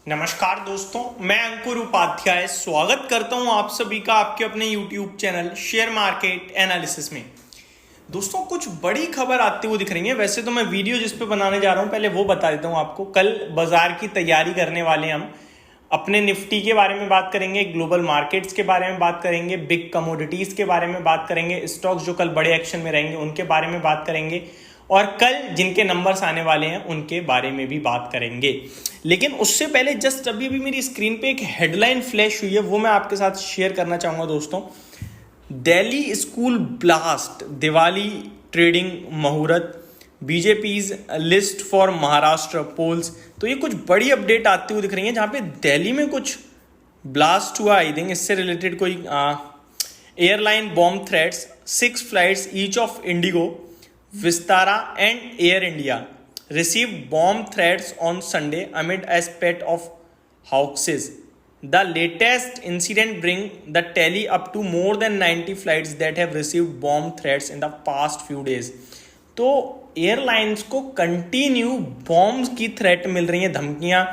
नमस्कार दोस्तों, मैं अंकुर उपाध्याय स्वागत करता हूं आप सभी का आपके अपने YouTube channel share market analysis में। दोस्तों, कुछ बड़ी खबर आती हुई दिख रही है। वैसे तो मैं वीडियो जिस पे बनाने जा रहा हूं पहले वो बता देता हूं आपको। कल बाजार की तैयारी करने वाले हम अपने निफ्टी के बारे में बात करेंगे, ग्लोबल मार्केट्स के बारे में बात करेंगे, बिग कमोडिटीज के बारे में बात करेंगे, स्टॉक्स जो कल बड़े एक्शन में रहेंगे उनके बारे में बात करेंगे और कल जिनके नंबर्स आने वाले हैं उनके बारे में भी बात करेंगे। लेकिन उससे पहले जस्ट अभी भी मेरी स्क्रीन पे एक हेडलाइन फ्लैश हुई है, वो मैं आपके साथ शेयर करना चाहूंगा दोस्तों। Delhi school blast, Diwali trading मुहूर्त, बीजेपीज लिस्ट फॉर महाराष्ट्र पोल्स। तो ये कुछ बड़ी अपडेट आती हुई दिख रही है जहां पे दिल्ली में कुछ ब्लास्ट हुआ। आई थिंक इससे रिलेटेड कोई airline bomb threats, 6 flights each of Indigo, Vistara and Air India received bomb threats on Sunday amid a spate of hoaxes. The latest incident bring the tally up to more than 90 flights that have received bomb threats in the past few days. तो airlines को continue bombs की threat मिल रही है, धमकियां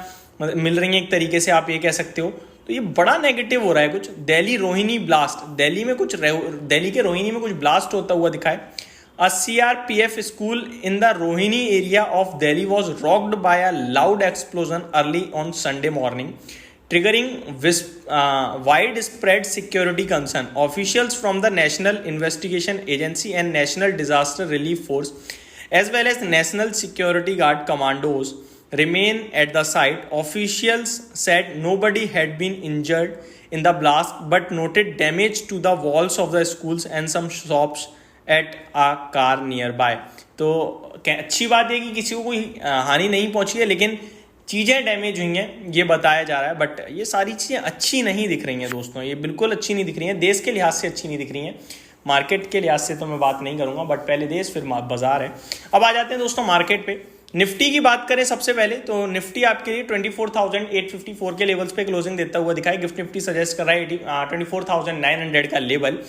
मिल रही हैं, एक तरीके से आप ये कह सकते हो। तो ये बड़ा नेगेटिव हो रहा है कुछ। दिल्ली रोहिणी ब्लास्ट, दिल्ली के रोहिणी में कुछ ब्लास्ट होता हुआ दिखा है। A CRPF school in the Rohini area of Delhi was rocked by a loud explosion early on Sunday morning, triggering widespread security concern. Officials from the National Investigation Agency and National Disaster Relief Force, as well as National Security Guard commandos, remain at the site. Officials said nobody had been injured in the blast, but noted damage to the walls of the schools and some shops at a car nearby. तो अच्छी बात है कि किसी को कोई हानि नहीं पहुंची है, लेकिन चीज़ें डैमेज हुई हैं ये बताया जा रहा है। बट ये सारी चीज़ें अच्छी नहीं दिख रही हैं दोस्तों, ये बिल्कुल अच्छी नहीं दिख रही हैं। देश के लिहाज से अच्छी नहीं दिख रही हैं, मार्केट के लिहाज से तो मैं बात नहीं करूंगा, बट पहले देश फिर बाजार है। अब आ जाते हैं दोस्तों मार्केट पे। निफ्टी की बात करें सबसे पहले तो निफ्टी आपके लिए 24,854 के लेवल्स पे क्लोजिंग देता हुआ दिखा है। गिफ्ट निफ्टी सजेस्ट कर रहा है 24,900 का लेवल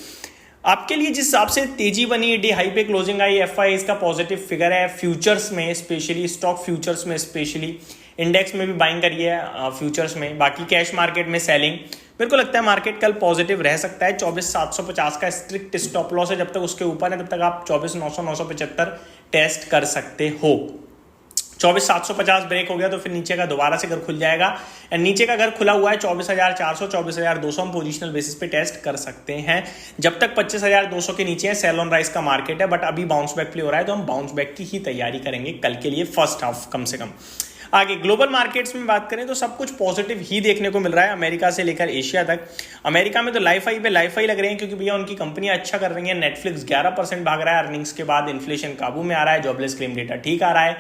आपके लिए। जिस हिसाब से तेजी बनी, डे हाई पे क्लोजिंग आई, एफआई इसका पॉजिटिव फिगर है। फ्यूचर्स में स्पेशली, स्टॉक फ्यूचर्स में स्पेशली, इंडेक्स में भी बाइंग करी है फ्यूचर्स में। बाकी कैश मार्केट में सेलिंग। मेरे को लगता है मार्केट कल पॉजिटिव रह सकता है। 24,750 का स्ट्रिक्ट स्टॉप लॉस है, जब तक उसके ऊपर है तब तक आप 24,900 975 टेस्ट कर सकते हो। 24,750 ब्रेक हो गया तो फिर नीचे का दोबारा से घर खुल जाएगा। एंड नीचे का घर खुला हुआ है 24,400 24,200 हम पोजिशनल बेसिस पे टेस्ट कर सकते हैं। जब तक 25,200 के नीचे है सेल ऑन राइज का मार्केट है, बट अभी बाउंस बैक प्ले हो रहा है तो हम बाउंस बैक की ही तैयारी करेंगे कल के लिए, फर्स्ट हाफ कम से कम। आगे ग्लोबल मार्केट्स में बात करें तो सब कुछ पॉजिटिव ही देखने को मिल रहा है, अमेरिका से लेकर एशिया तक। अमेरिका में तो लाइफ हाई पे लाइफ हाई लग रहे हैं, क्योंकि भैया उनकी कंपनियां अच्छा कर रही हैं। नेटफ्लिक्स 11% भाग रहा है अर्निंग्स के बाद, इन्फ्लेशन काबू में आ रहा है, जॉबलेस क्लेम डेटा ठीक आ रहा है,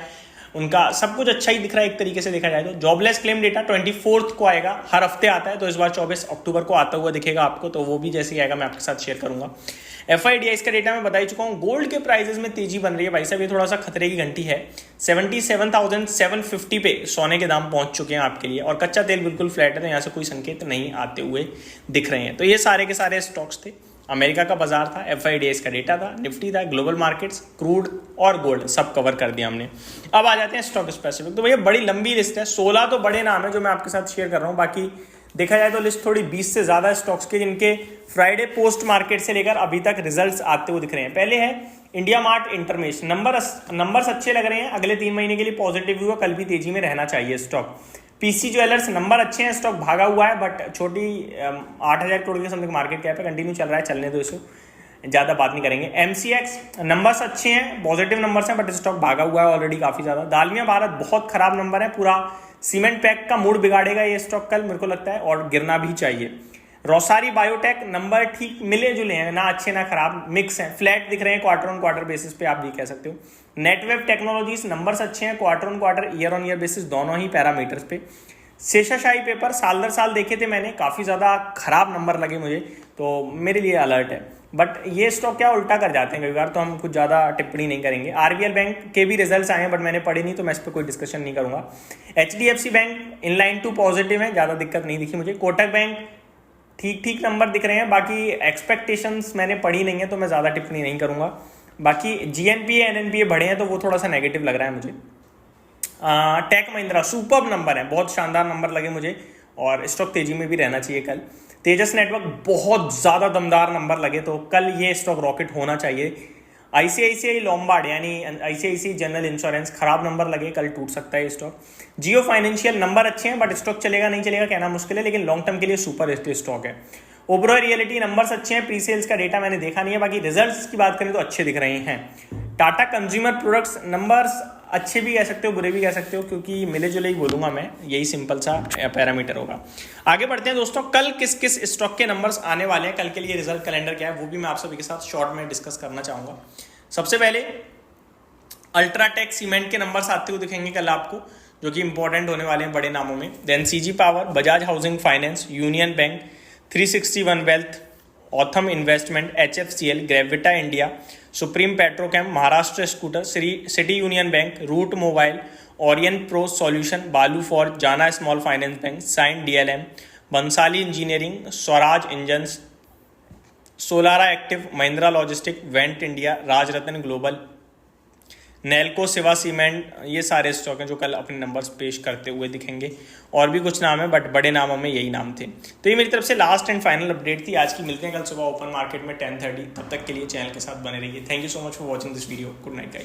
उनका सब कुछ अच्छा ही दिख रहा है एक तरीके से देखा जाए तो। जॉबलेस क्लेम डेटा 24 को आएगा, हर हफ्ते आता है, तो इस बार 24 अक्टूबर को आता हुआ दिखेगा आपको, तो वो भी जैसे ही आएगा मैं आपके साथ शेयर करूंगा। FIDIs का डेटा मैं बता ही चुका हूँ। गोल्ड के प्राइसेस में तेजी बन रही है भाई साहब, ये थोड़ा सा खतरे की घंटी है। 77,750 पे सोने के दाम पहुंच चुके हैं आपके लिए, और कच्चा तेल बिल्कुल फ्लैट है, तो यहाँ से कोई संकेत नहीं आते हुए दिख रहे हैं। तो ये सारे के सारे स्टॉक्स थे। अमेरिका का बाजार था, FIDIs का डेटा था, निफ्टी था, ग्लोबल मार्केट्स, क्रूड और गोल्ड सब कवर कर दिया हमने। अब आ जाते हैं स्टॉक स्पेसिफिक। तो भैया बड़ी लंबी लिस्ट है, 16 तो बड़े नाम है जो मैं आपके साथ शेयर कर रहा हूँ। बाकी देखा जाए तो लिस्ट थोड़ी 20 से ज्यादा स्टॉक्स के जिनके फ्राइडे पोस्ट मार्केट से लेकर अभी तक रिजल्ट्स आते हुए दिख रहे हैं। पहले है इंडिया मार्ट इंटरमेश। नंबर्स अच्छे लग रहे हैं, अगले 3 महीने के लिए पॉजिटिव हुआ, कल भी तेजी में रहना चाहिए स्टॉक। पीसी ज्वेलर्स नंबर अच्छे हैं, स्टॉक भागा हुआ है, बट छोटी 8,000 करोड़ के समथिंग मार्केट कैप है, कंटिन्यू चल रहा है, चलने दो इसको, ज्यादा बात नहीं करेंगे। MCX नंबर्स अच्छे हैं, पॉजिटिव नंबर्स हैं, बट स्टॉक भागा हुआ है ऑलरेडी काफी ज्यादा। दालमिया भारत बहुत खराब नंबर है, पूरा सीमेंट पैक का मूड बिगाड़ेगा ये स्टॉक कल मेरे को लगता है, और गिरना भी चाहिए। रोसारी बायोटेक नंबर ठीक मिले जुले हैं, ना अच्छे ना खराब, मिक्स हैं, फ्लैट दिख रहे हैं क्वार्टर ऑन क्वार्टर बेसिस पे, आप भी कह सकते हो। नेटवेव टेक्नोलॉजीज नंबर्स अच्छे हैं, quarter on quarter, year on year basis, दोनों ही पैरामीटर्स पे। शेषाशाही पेपर साल दर साल देखे थे मैंने, काफी ज्यादा खराब नंबर लगे मुझे, तो मेरे लिए अलर्ट है। बट ये स्टॉक क्या उल्टा कर जाते हैं कई बार, तो हम कुछ ज्यादा टिप्पणी नहीं करेंगे। RBL बैंक के भी रिजल्ट्स आए हैं, बट मैंने पढ़े नहीं, तो मैं इस पर कोई डिस्कशन नहीं करूंगा। HDFC bank inline to positive है, ज्यादा दिक्कत नहीं दिखी मुझे। कोटक बैंक ठीक ठीक नंबर दिख रहे हैं, बाकी एक्सपेक्टेशंस मैंने पढ़ी नहीं है, तो मैं ज्यादा टिप्पणी नहीं करूंगा। बाकी GNPA NNPA बढ़े हैं, तो वो थोड़ा सा नेगेटिव लग रहा है मुझे। टेक महिंद्रा सुपर्ब नंबर है, बहुत शानदार नंबर लगे मुझे और स्टॉक तेजी में भी रहना चाहिए कल। तेजस नेटवर्क बहुत ज़्यादा दमदार नंबर लगे, तो कल ये स्टॉक रॉकेट होना चाहिए। आईसीआईसीआई लॉम्बार्ड यानी आईसीआईसीआई जनरल इंश्योरेंस खराब नंबर लगे, कल टूट सकता है स्टॉक। जियो फाइनेंशियल नंबर अच्छे हैं बट स्टॉक चलेगा नहीं चलेगा कहना मुश्किल है, लेकिन लॉन्ग टर्म के लिए सुपर स्टॉक है। ओबरॉय रियलिटी नंबर्स अच्छे हैं, प्री सेल्स का डेटा मैंने देखा नहीं है, बाकी रिजल्ट्स की बात करें तो अच्छे दिख रहे हैं। टाटा कंज्यूमर प्रोडक्ट्स नंबर्स अच्छे भी कह सकते हो बुरे भी कह सकते हो, क्योंकि मिले जुले ही बोलूंगा मैं, यही सिंपल सा पैरामीटर होगा। आगे बढ़ते हैं दोस्तों, कल किस किस स्टॉक के नंबर्स आने वाले हैं, कल के लिए रिजल्ट कैलेंडर क्या है वो भी मैं आप सभी के साथ शॉर्ट में डिस्कस करना चाहूंगा। सबसे पहले अल्ट्राटेक सीमेंट के नंबर्स आते हुए दिखेंगे कल आपको, जो कि इंपॉर्टेंट होने वाले हैं बड़े नामों में। Then CG power, Bajaj housing finance, union bank, 361 wealth, Authum investment, HFCL, Gravita India, Supreme Petrochem, Maharashtra scooter, City Union Bank, Root Mobile, Orion Pro solution, Balu forge, Jana small finance bank, Cyient DLM, Bhansali engineering, Swaraj engines, Solara active, Mahindra logistic, Wendt India, Rajratna global, Nelco, Shiva cement, ये सारे stock हैं जो कल अपने numbers पेश करते हुए दिखेंगे। और भी कुछ नाम है बट बड़े नामों में यही नाम थे। तो ये मेरी तरफ से लास्ट एंड फाइनल अपडेट थी आज की। मिलते हैं कल सुबह ओपन मार्केट में 10:30, तब तक के लिए चैनल के साथ बने रहिए। Thank you so much for watching this video. Good night guys.